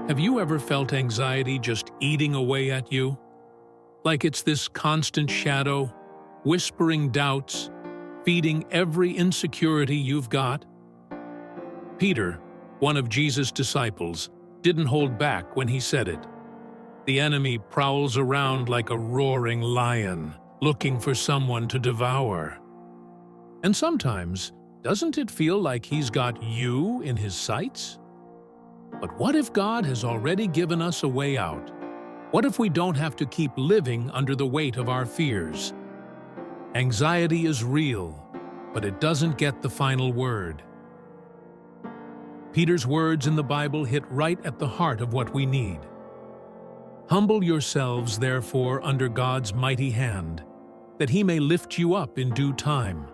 Have you ever felt anxiety just eating away at you? Like it's this constant shadow, whispering doubts, feeding every insecurity you've got? Peter, one of Jesus' disciples, didn't hold back when he said it. The enemy prowls around like a roaring lion, looking for someone to devour. And sometimes, doesn't it feel like he's got you in his sights? But what if God has already given us a way out? What if we don't have to keep living under the weight of our fears? Anxiety is real, but it doesn't get the final word. Peter's words in the Bible hit right at the heart of what we need. Humble yourselves, therefore, under God's mighty hand, that he may lift you up in due time.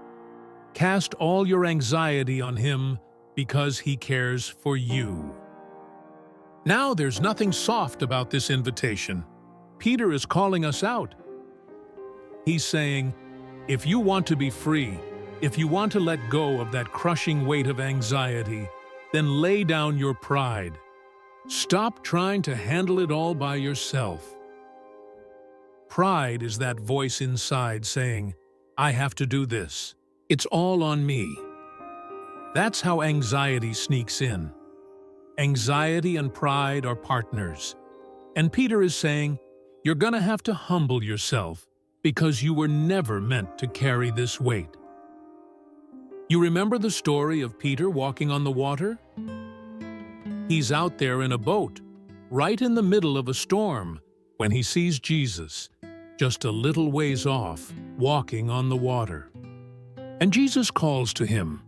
Cast all your anxiety on him, because he cares for you. Now there's nothing soft about this invitation. Peter is calling us out. He's saying, if you want to be free, if you want to let go of that crushing weight of anxiety, then lay down your pride. Stop trying to handle it all by yourself. Pride is that voice inside saying, I have to do this. It's all on me. That's how anxiety sneaks in. Anxiety and pride are partners. And Peter is saying, you're gonna have to humble yourself because you were never meant to carry this weight. You remember the story of Peter walking on the water? He's out there in a boat, right in the middle of a storm, when he sees Jesus, just a little ways off, walking on the water. And Jesus calls to him.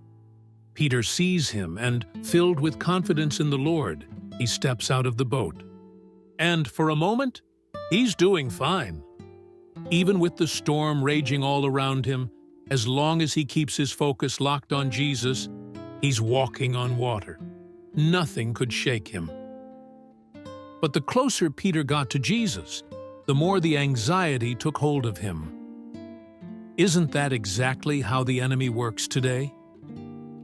Peter sees him, and, filled with confidence in the Lord, he steps out of the boat. And for a moment, he's doing fine. Even with the storm raging all around him, as long as he keeps his focus locked on Jesus, he's walking on water. Nothing could shake him. But the closer Peter got to Jesus, the more the anxiety took hold of him. Isn't that exactly how the enemy works today?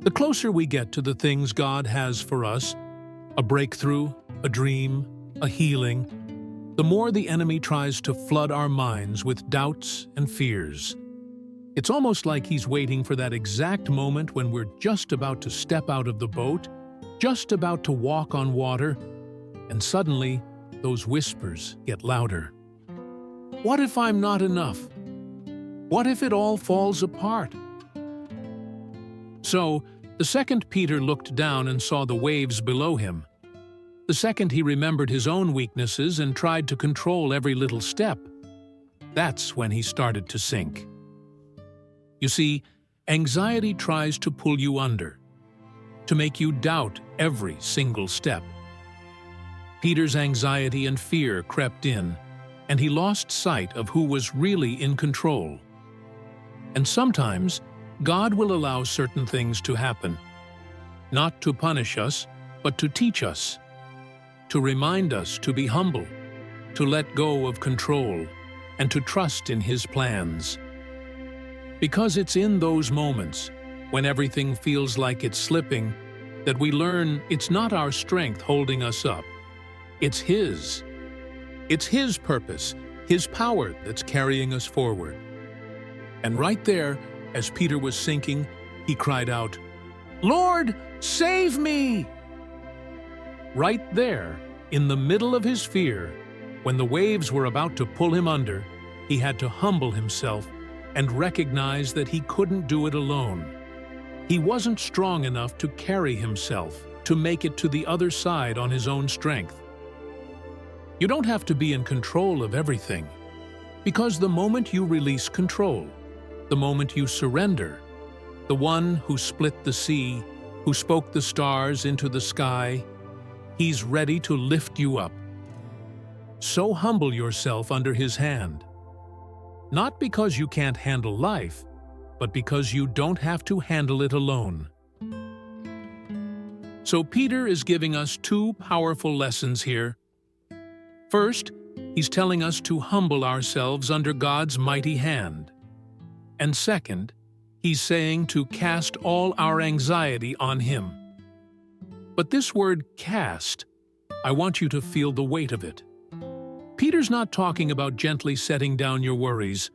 The closer we get to the things God has for us, a breakthrough, a dream, a healing, the more the enemy tries to flood our minds with doubts and fears. It's almost like he's waiting for that exact moment when we're just about to step out of the boat, just about to walk on water, and suddenly those whispers get louder. What if I'm not enough? What if it all falls apart? So, the second Peter looked down and saw the waves below him, the second he remembered his own weaknesses and tried to control every little step, that's when he started to sink. You see, anxiety tries to pull you under, to make you doubt every single step. Peter's anxiety and fear crept in, and he lost sight of who was really in control. And sometimes, God will allow certain things to happen, not to punish us, but to teach us, to remind us to be humble, to let go of control, and to trust in His plans. Because it's in those moments, when everything feels like it's slipping, that we learn it's not our strength holding us up. It's His. It's His purpose, His power that's carrying us forward. And right there, as Peter was sinking, he cried out, "Lord, save me!" Right there, in the middle of his fear, when the waves were about to pull him under, he had to humble himself and recognize that he couldn't do it alone. He wasn't strong enough to carry himself, to make it to the other side on his own strength. You don't have to be in control of everything, because the moment you release control, the moment you surrender, the one who split the sea, who spoke the stars into the sky, He's ready to lift you up. So humble yourself under His hand. Not because you can't handle life, but because you don't have to handle it alone. So Peter is giving us two powerful lessons here. First, he's telling us to humble ourselves under God's mighty hand. And second, he's saying to cast all our anxiety on Him. But this word cast, I want you to feel the weight of it. Peter's not talking about gently setting down your worries.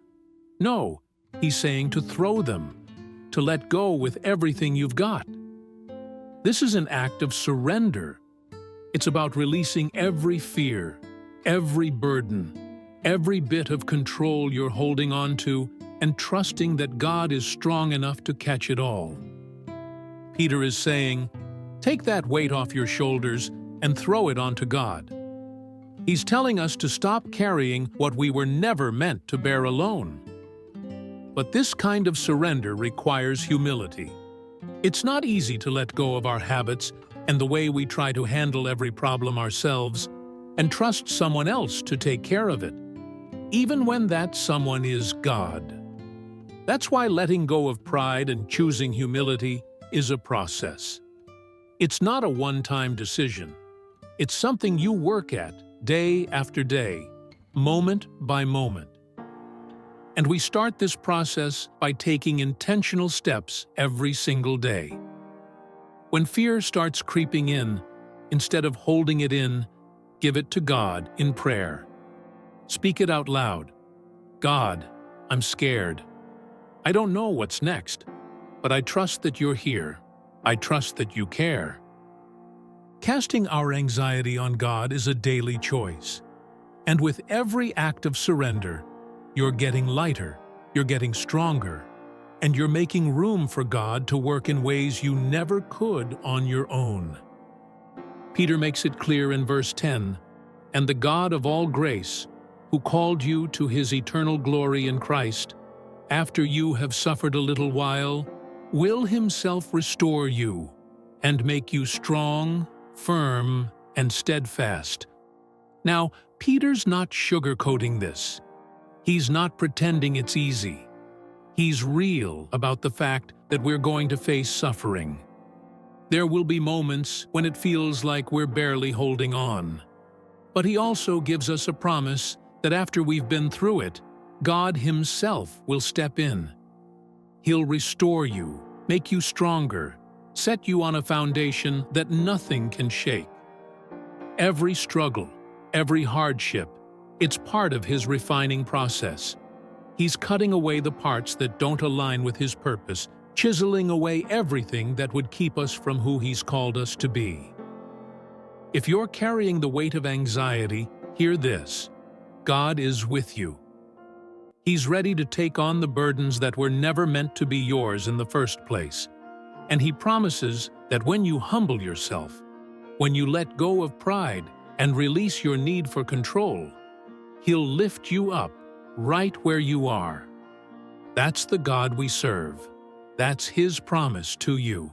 No, he's saying to throw them, to let go with everything you've got. This is an act of surrender. It's about releasing every fear, every burden, every bit of control you're holding on to, and trusting that God is strong enough to catch it all. Peter is saying, take that weight off your shoulders and throw it onto God. He's telling us to stop carrying what we were never meant to bear alone. But this kind of surrender requires humility. It's not easy to let go of our habits and the way we try to handle every problem ourselves and trust someone else to take care of it, even when that someone is God. That's why letting go of pride and choosing humility is a process. It's not a one-time decision. It's something you work at day after day, moment by moment. And we start this process by taking intentional steps every single day. When fear starts creeping in, instead of holding it in, give it to God in prayer. Speak it out loud. God, I'm scared. I don't know what's next, but I trust that you're here. I trust that you care. Casting our anxiety on God is a daily choice. And with every act of surrender, you're getting lighter, you're getting stronger, and you're making room for God to work in ways you never could on your own. Peter makes it clear in verse 10, "And the God of all grace, who called you to his eternal glory in Christ, after you have suffered a little while, will himself restore you and make you strong, firm, and steadfast." Now, Peter's not sugarcoating this. He's not pretending it's easy. He's real about the fact that we're going to face suffering. There will be moments when it feels like we're barely holding on. But he also gives us a promise that after we've been through it, God himself will step in. He'll restore you, make you stronger, set you on a foundation that nothing can shake. Every struggle, every hardship, it's part of his refining process. He's cutting away the parts that don't align with his purpose, chiseling away everything that would keep us from who he's called us to be. If you're carrying the weight of anxiety, hear this: God is with you. He's ready to take on the burdens that were never meant to be yours in the first place. And he promises that when you humble yourself, when you let go of pride and release your need for control, he'll lift you up right where you are. That's the God we serve. That's his promise to you.